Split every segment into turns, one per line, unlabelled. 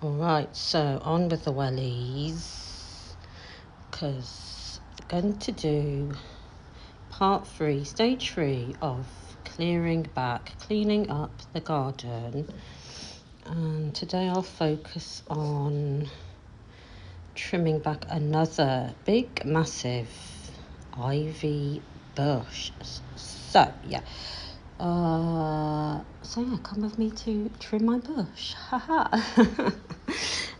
Alright, so on with the wellies, because I'm going to do part 3, stage 3 of cleaning up the garden. And today I'll focus on trimming back another big, massive ivy bush. So yeah, come with me to trim my bush. Haha.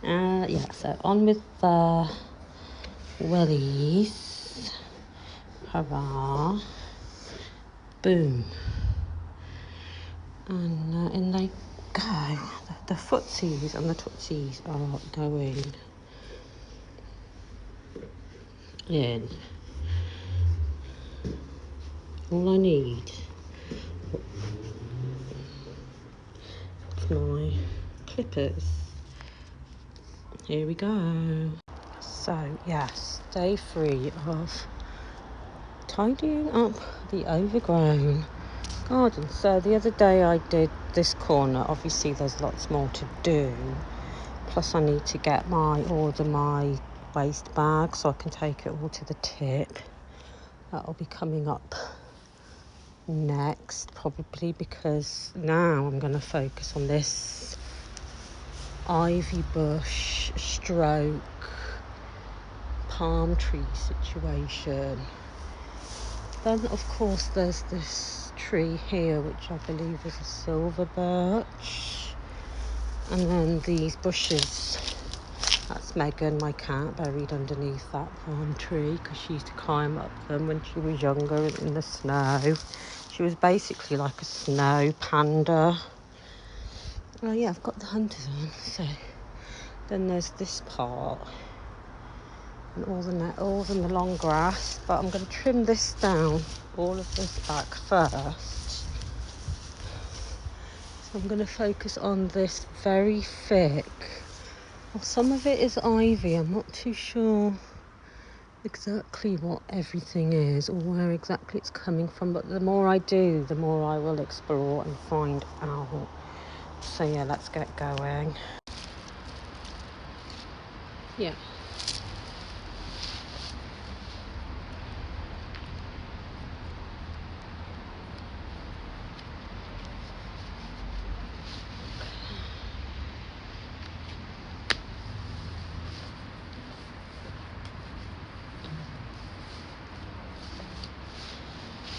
Yeah, so on with the wellies. Hurrah. Boom. And in they go. The footsies and the tootsies are going in. All I need is my clippers. Here we go. So yes, day 3 of tidying up the overgrown garden. So the other day I did this corner. Obviously there's lots more to do. Plus I need to get order my waste bag so I can take it all to the tip. That'll be coming up next probably, because now I'm going to focus on this ivy bush stroke palm tree situation. Then of course there's this tree here which I believe is a silver birch, and then these bushes. That's Megan, my cat, buried underneath that palm tree because she used to climb up them when she was younger in the snow. She was basically like a snow panda. Oh yeah, I've got the hunters on. So then there's this part and all the long grass, but I'm going to trim this down, all of this back first. So I'm going to focus on this very thick. Well, some of it is ivy. I'm not too sure exactly what everything is or where exactly it's coming from, but the more I do, the more I will explore and find out. So yeah, let's get going. Yeah.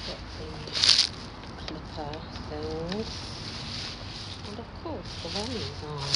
Get the clipper things. And of course the wellies on.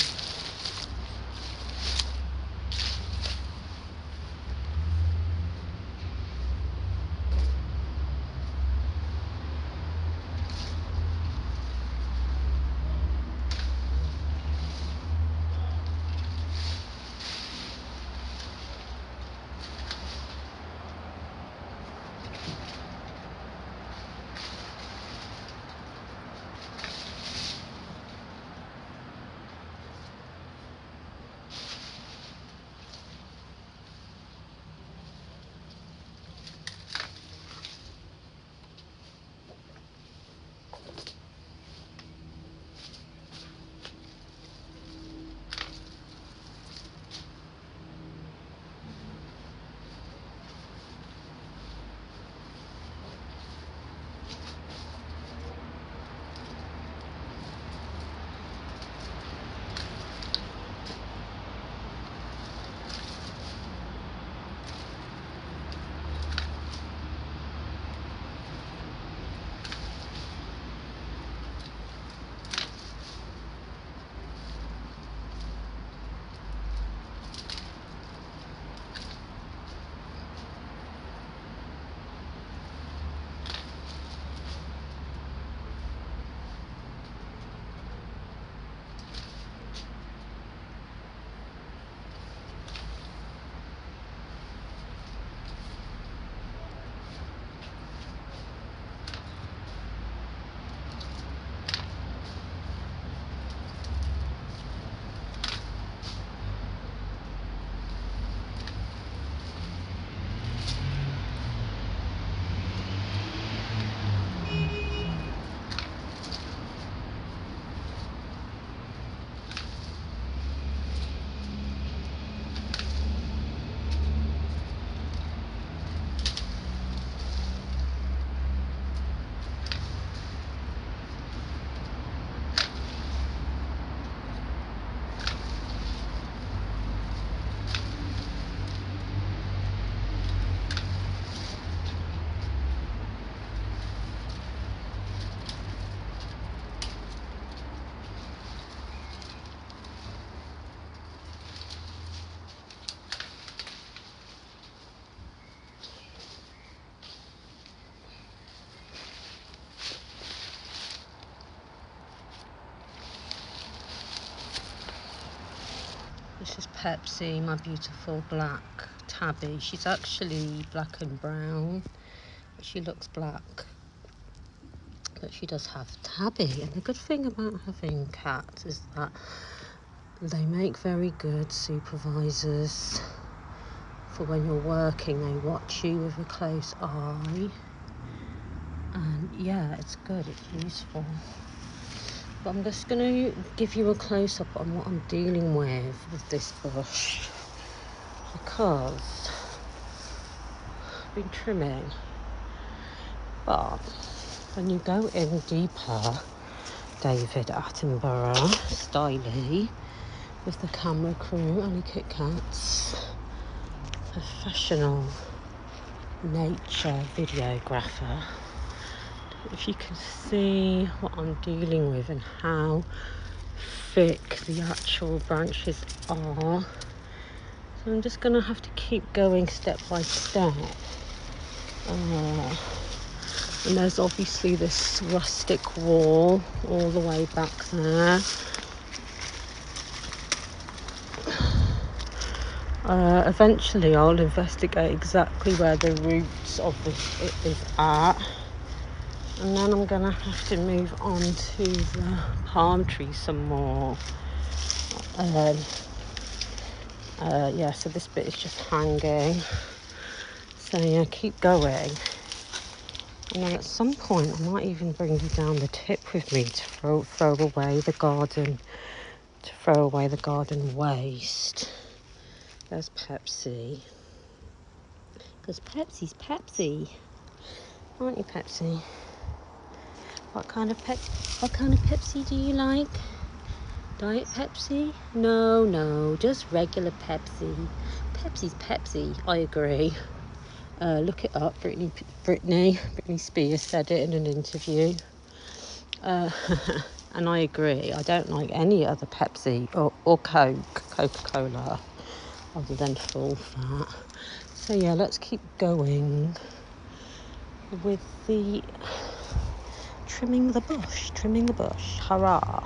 This is Pepsi, my beautiful black tabby. She's actually black and brown, but she looks black. But she does have tabby, and the good thing about having cats is that they make very good supervisors for when you're working. They watch you with a close eye, and yeah, it's good, it's useful. But I'm just going to give you a close-up on what I'm dealing with this bush, because I've been trimming, but when you go in deeper, David Attenborough styly, with the camera crew, Annie Kit Kat's professional nature videographer, if you can see what I'm dealing with and how thick the actual branches are. So I'm just going to have to keep going step by step. And there's obviously this rustic wall all the way back there. Eventually I'll investigate exactly where the roots of it is at. And then I'm going to have to move on to the palm tree some more. Yeah, so this bit is just hanging. So yeah, keep going. And then at some point I might even bring you down the tip with me to throw away the garden, waste. There's Pepsi. Because Pepsi's Pepsi. Aren't you, Pepsi? What kind of Pepsi do you like? Diet Pepsi? No, just regular Pepsi. Pepsi's Pepsi, I agree. Look it up, Britney Spears said it in an interview. And I agree, I don't like any other Pepsi or Coca-Cola, other than full fat. So yeah, let's keep going with the trimming the bush, hurrah.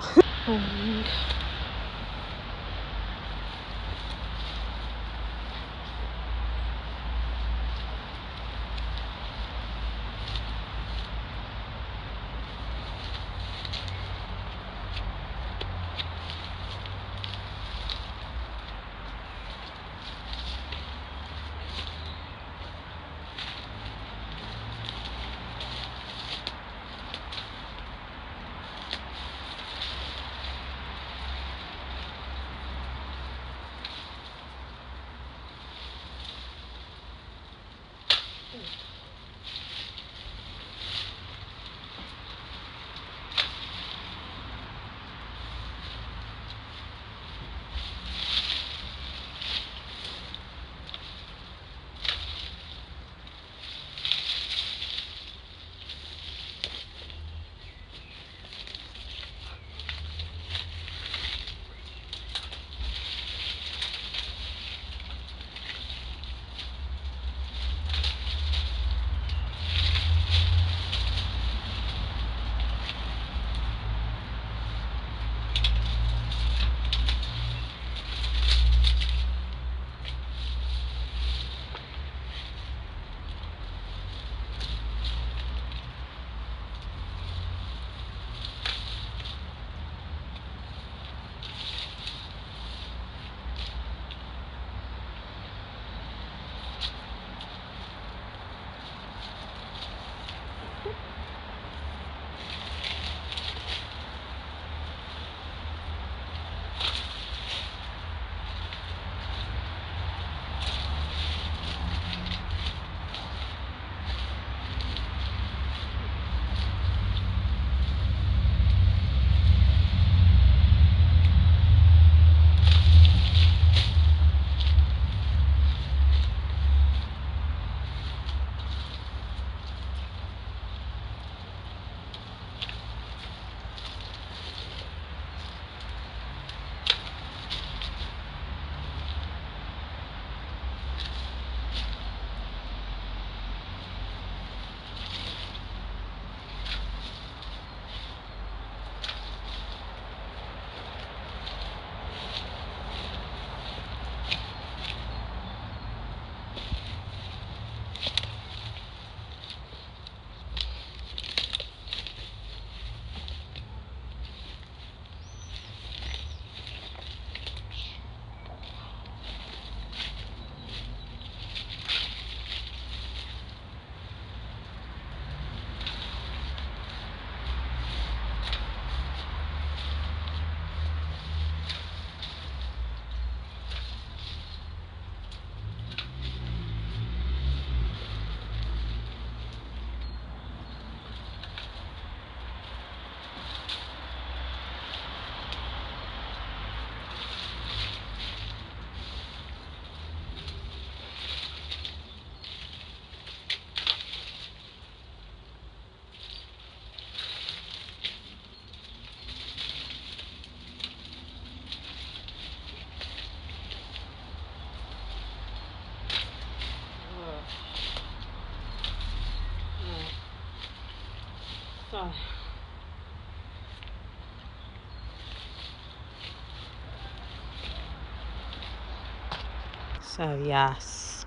So yes,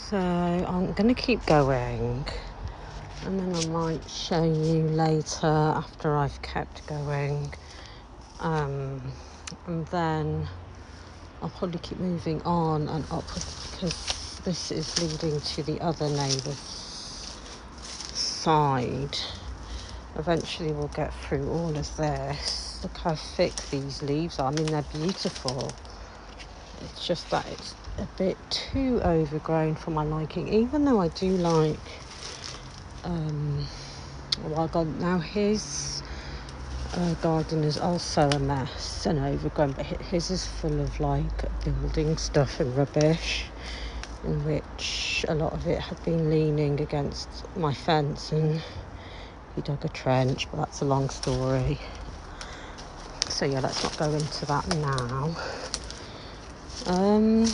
so I'm gonna keep going, and then I might show you later after I've kept going, and then I'll probably keep moving on and upwards, because this is leading to the other neighbour's side. Eventually we'll get through all of this. Look how thick these leaves are. I mean, they're beautiful. It's just that it's a bit too overgrown for my liking, even though I do like well, God, now his garden is also a mess and overgrown, but his is full of like building stuff and rubbish, in which a lot of it had been leaning against my fence, and he dug a trench, but that's a long story. So yeah, let's not go into that now. And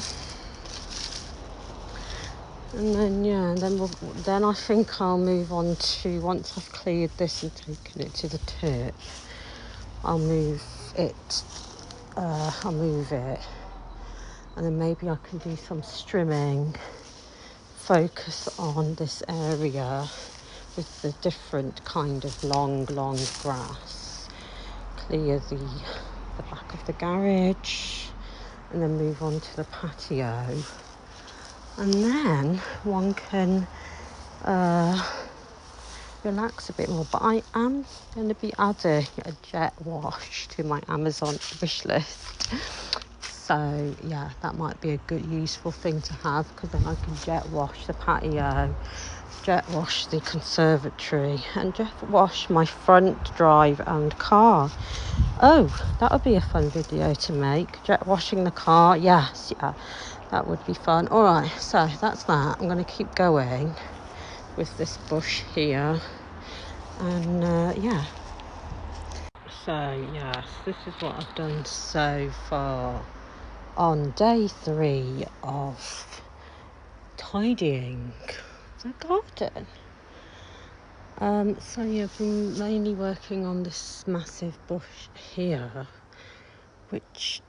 then yeah, then I think I'll move on to, once I've cleared this and taken it to the tip, I'll move it, and then maybe I can do some strimming, focus on this area with the different kind of long grass, clear the back of the garage, and then move on to the patio. And then one can relax a bit more. But I am going to be adding a jet wash to my Amazon wish list. So yeah, that might be a good useful thing to have, because then I can jet wash the patio, jet wash the conservatory, and jet wash my front drive and car. Oh, that would be a fun video to make, jet washing the car. Yes, yeah, that would be fun. All right, so that's that. I'm going to keep going with this bush here, and yeah. So yes, this is what I've done so far on day 3 of tidying the garden. So yeah, I've been mainly working on this massive bush here, which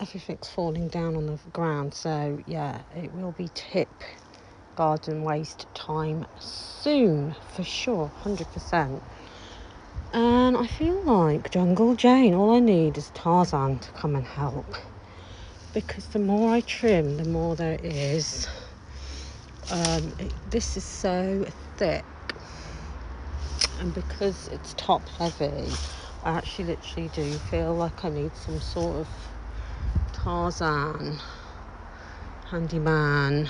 everything's falling down on the ground. So yeah, it will be tip garden waste time soon for sure, 100%. And I feel like Jungle Jane. All I need is Tarzan to come and help, because the more I trim, the more there is. This is so thick, and because it's top heavy, I actually literally do feel like I need some sort of Tarzan handyman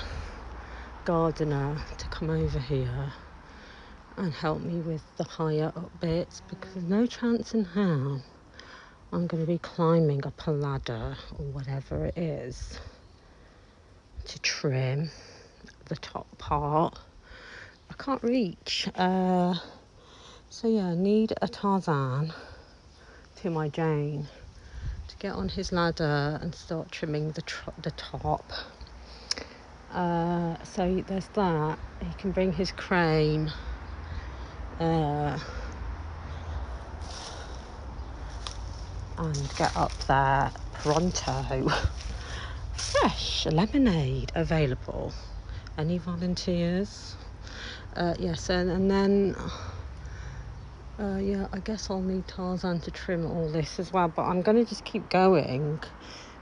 gardener to come over here and help me with the higher up bits, because there's no chance in hell I'm going to be climbing up a ladder or whatever it is to trim the top part. I can't reach. So yeah, I need a Tarzan to my Jane to get on his ladder and start trimming the top. So there's that. He can bring his crane and get up there pronto. Fresh lemonade available. Any volunteers? Yes, and then yeah, I guess I'll need Tarzan to trim all this as well, but I'm going to just keep going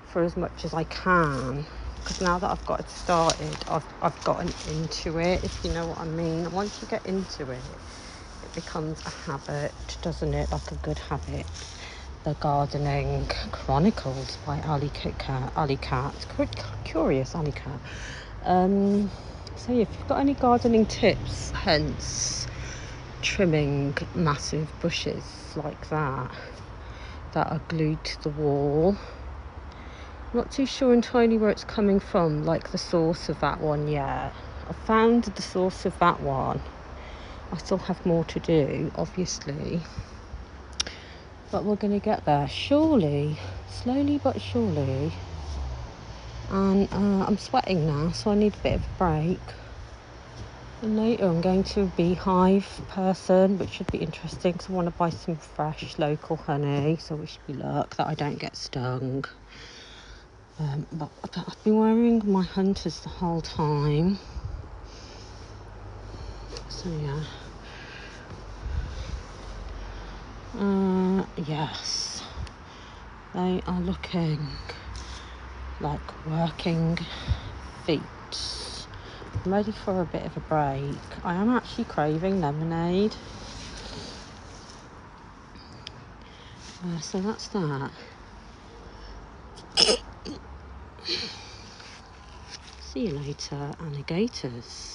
for as much as I can, because now that I've got it started, I've gotten into it, if you know what I mean. Once you get into it, it becomes a habit, doesn't it? Like a good habit. The Gardening Chronicles by Ali Cat. Curious Ali Cat. So yeah, if you've got any gardening tips, hence trimming massive bushes like that are glued to the wall. I'm not too sure entirely where it's coming from, like the source of that one yet. I've found the source of that one. I still have more to do, obviously, but we're going to get there, surely, slowly but surely. And I'm sweating now, so I need a bit of a break. And later I'm going to a beehive person, which should be interesting, because I want to buy some fresh local honey, so wish me luck that I don't get stung. But I've been wearing my hunters the whole time. So yeah. Yes. They are looking like working feet. I'm ready for a bit of a break. I am actually craving lemonade. So that's that. See you later, alligators.